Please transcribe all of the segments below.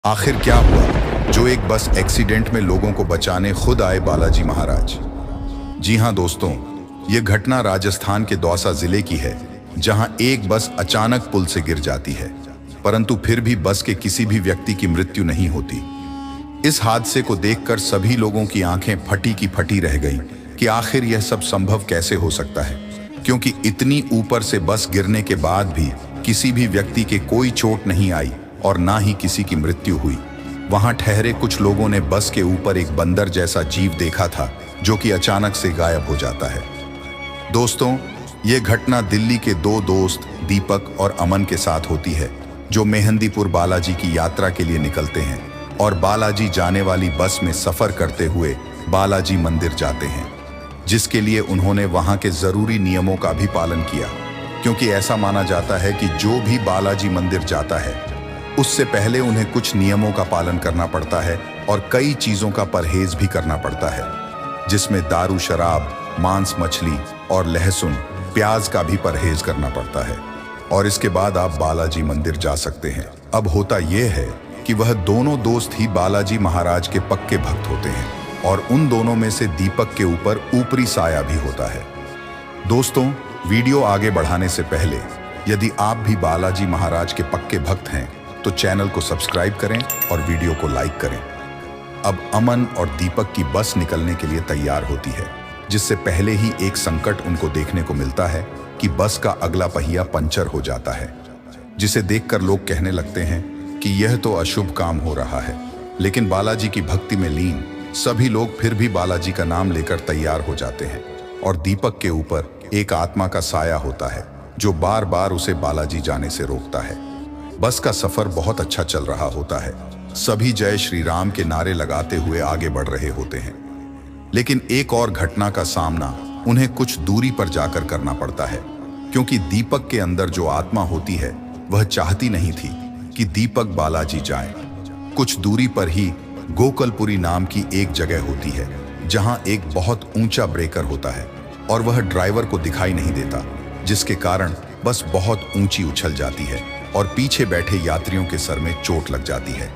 आखिर क्या हुआ जो एक बस एक्सीडेंट में लोगों को बचाने खुद आए बालाजी महाराज। जी हां दोस्तों, ये घटना राजस्थान के दौसा जिले की है, जहां एक बस अचानक पुल से गिर जाती है, परंतु फिर भी बस के किसी भी व्यक्ति की मृत्यु नहीं होती। इस हादसे को देखकर सभी लोगों की आंखें फटी की फटी रह गईं कि आखिर यह सब संभव कैसे हो सकता है, क्योंकि इतनी ऊपर से बस गिरने के बाद भी किसी भी व्यक्ति के कोई चोट नहीं आई और ना ही किसी की मृत्यु हुई। वहां ठहरे कुछ लोगों ने बस के ऊपर एक बंदर जैसा जीव देखा था, जो कि अचानक से गायब हो जाता है। दोस्तों, ये घटना दिल्ली के दो दोस्त दीपक और अमन के साथ होती है, जो मेहंदीपुर बालाजी की यात्रा के लिए निकलते हैं और बालाजी जाने वाली बस में सफर करते हुए बालाजी मंदिर जाते हैं, जिसके लिए उन्होंने वहां के जरूरी नियमों का भी पालन किया, क्योंकि ऐसा माना जाता है कि जो भी बालाजी मंदिर जाता है उससे पहले उन्हें कुछ नियमों का पालन करना पड़ता है और कई चीजों का परहेज भी करना पड़ता है, जिसमें दारू, शराब, मांस, मछली और लहसुन, प्याज का भी परहेज करना पड़ता है। और इसके बाद आप बालाजी मंदिर जा सकते हैं। अब होता यह है कि वह दोनों दोस्त ही बालाजी महाराज के पक्के भक्त होते हैं और उन दोनों में से दीपक के ऊपर ऊपरी साया भी होता है। दोस्तों, वीडियो आगे बढ़ाने से पहले यदि आप भी बालाजी महाराज के पक्के भक्त हैं तो चैनल को सब्सक्राइब करें और वीडियो को लाइक करें। अब अमन और दीपक की बस निकलने के लिए तैयार होती है, जिससे पहले ही एक संकट उनको देखने को मिलता है कि बस का अगला पहिया पंचर हो जाता है, जिसे देखकर लोग कहने लगते हैं कि यह तो अशुभ काम हो रहा है। लेकिन बालाजी की भक्ति में लीन सभी लोग फिर भी बालाजी का नाम लेकर तैयार हो जाते हैं और दीपक के ऊपर एक आत्मा का साया होता है, जो बार बार उसे बालाजी जाने से रोकता है। बस का सफर बहुत अच्छा चल रहा होता है। सभी जय श्री राम के नारे लगाते हुए आगे बढ़ रहे होते हैं। लेकिन एक और घटना का सामना उन्हें कुछ दूरी पर जाकर करना पड़ता है, क्योंकि दीपक के अंदर जो आत्मा होती है वह चाहती नहीं थी कि दीपक बालाजी जाए। कुछ दूरी पर ही गोकलपुरी नाम की एक जगह होती है, जहां एक बहुत ऊंचा ब्रेकर होता है और वह ड्राइवर को दिखाई नहीं देता, जिसके कारण बस बहुत ऊंची उछल जाती है और पीछे बैठे यात्रियों के सर में चोट लग जाती है।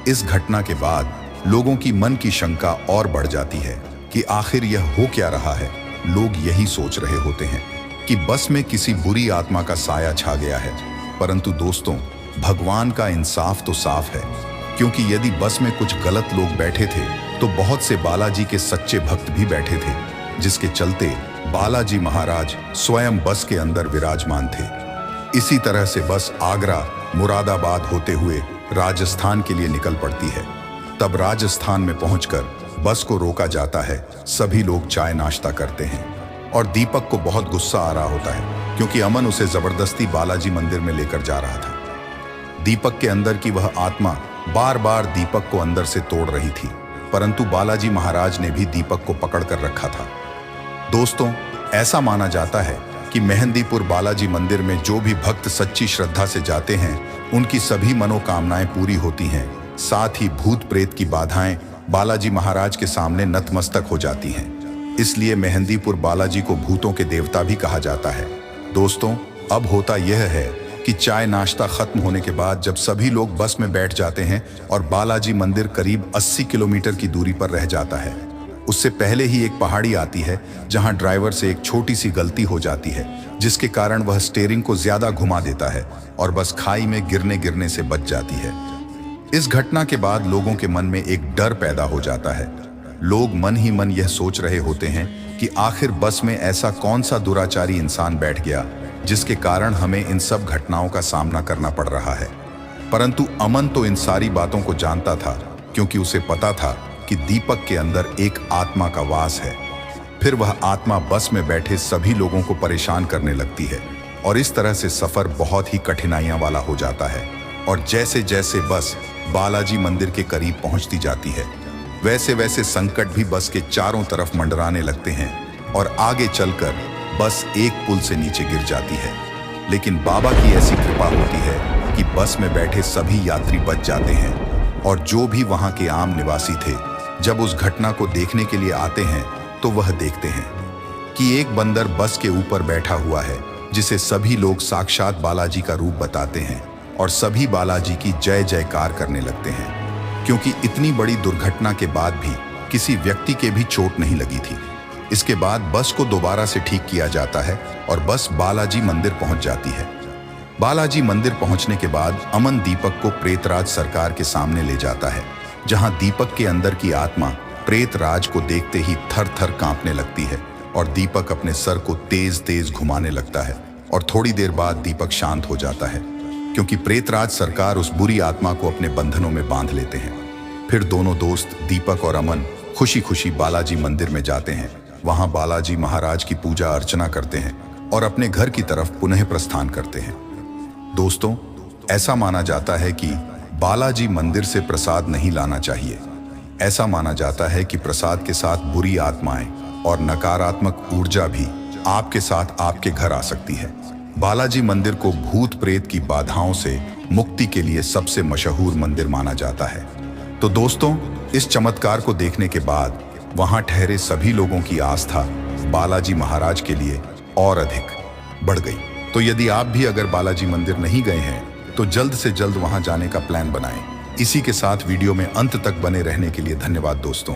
इस घटना के बाद लोगों की मन की शंका और बढ़ जाती है कि आखिर यह हो क्या रहा है। लोग यही सोच रहे होते हैं कि बस में किसी बुरी आत्मा का साया छा गया है, परंतु दोस्तों, भगवान का इंसाफ तो साफ है, क्योंकि यदि बस में कुछ गलत लोग बैठे थे तो बहुत से बालाजी के सच्चे भक्त भी बैठे थे, जिसके चलते बालाजी महाराज स्वयं बस के अंदर विराजमान थे। इसी तरह से बस आगरा, मुरादाबाद होते हुए राजस्थान के लिए निकल पड़ती है। तब राजस्थान में पहुंचकर बस को रोका जाता है। सभी लोग चाय नाश्ता करते हैं और दीपक को बहुत गुस्सा आ रहा होता है, क्योंकि अमन उसे जबरदस्ती बालाजी मंदिर में लेकर जा रहा था। दीपक के अंदर की वह आत्मा बार बार दीपक को अंदर से तोड़ रही थी, परंतु बालाजी महाराज ने भी दीपक को पकड़ कर रखा था। दोस्तों, ऐसा माना जाता है कि मेहंदीपुर बालाजी मंदिर में जो भी भक्त सच्ची श्रद्धा से जाते हैं, उनकी सभी मनोकामनाएं पूरी होती हैं। साथ ही भूत प्रेत की बाधाएं बालाजी महाराज के सामने नतमस्तक हो जाती हैं। इसलिए मेहंदीपुर बालाजी को भूतों के देवता भी कहा जाता है। दोस्तों, अब होता यह है कि चाय नाश्ता खत्म होने के बाद जब सभी लोग बस में बैठ जाते हैं और बालाजी मंदिर करीब 80 किलोमीटर की दूरी पर रह जाता है, उससे पहले ही एक पहाड़ी आती है, जहां ड्राइवर से एक छोटी सी गलती हो जाती है, जिसके कारण वह स्टीयरिंग को ज्यादा घुमा देता है और बस खाई में गिरने से बच जाती है। इस घटना के बाद लोगों के मन में एक डर पैदा हो जाता है। लोग मन ही मन यह सोच रहे होते हैं कि आखिर बस में ऐसा कौन सा दुराचारी इंसान बैठ गया, जिसके कारण हमें इन सब घटनाओं का सामना करना पड़ रहा है। परंतु अमन तो इन सारी बातों को जानता था, क्योंकि उसे पता था कि दीपक के अंदर एक आत्मा का वास है। फिर वह आत्मा बस में बैठे सभी लोगों को परेशान करने लगती है और इस तरह से सफर बहुत ही कठिनाइयां वाला हो जाता है। और जैसे जैसे बस बालाजी मंदिर के करीब पहुंचती जाती है, वैसे वैसे संकट भी बस के चारों तरफ मंडराने लगते हैं और आगे चलकर बस एक पुल से नीचे गिर जाती है। लेकिन बाबा की ऐसी कृपा होती है कि बस में बैठे सभी यात्री बच जाते हैं और जो भी वहां के आम निवासी थे, जब उस घटना को देखने के लिए आते हैं तो वह देखते हैं कि एक बंदर बस के ऊपर बैठा हुआ है, जिसे सभी लोग साक्षात बालाजी का रूप बताते हैं और सभी बालाजी की जय जयकार करने लगते हैं, क्योंकि इतनी बड़ी दुर्घटना के बाद भी किसी व्यक्ति के भी चोट नहीं लगी थी। इसके बाद बस को दोबारा से ठीक किया जाता है और बस बालाजी मंदिर पहुंच जाती है। बालाजी मंदिर पहुंचने के बाद अमन दीपक को प्रेतराज सरकार के सामने ले जाता है, जहां दीपक के अंदर की आत्मा प्रेतराज को देखते ही थर थर कांपने लगती है और दीपक अपने सर को तेज तेज घुमाने लगता है और थोड़ी देर बाद दीपक शांत हो जाता है, क्योंकि प्रेतराज सरकार उस बुरी आत्मा को अपने बंधनों में बांध लेते हैं। फिर दोनों दोस्त दीपक और अमन खुशी खुशी बालाजी मंदिर में जाते हैं। वहां बालाजी महाराज की पूजा अर्चना करते हैं और अपने घर की तरफ पुनः प्रस्थान करते हैं। दोस्तों, ऐसा माना जाता है कि बालाजी मंदिर से प्रसाद नहीं लाना चाहिए। ऐसा माना जाता है कि प्रसाद के साथ बुरी आत्माएं और नकारात्मक ऊर्जा भी आपके साथ आपके घर आ सकती है। बालाजी मंदिर को भूत प्रेत की बाधाओं से मुक्ति के लिए सबसे मशहूर मंदिर माना जाता है। तो दोस्तों, इस चमत्कार को देखने के बाद वहां ठहरे सभी लोगों की आस्था बालाजी महाराज के लिए और अधिक बढ़ गई। तो यदि आप भी अगर बालाजी मंदिर नहीं गए हैं तो जल्द से जल्द वहां जाने का प्लान बनाएं। इसी के साथ वीडियो में अंत तक बने रहने के लिए धन्यवाद दोस्तों।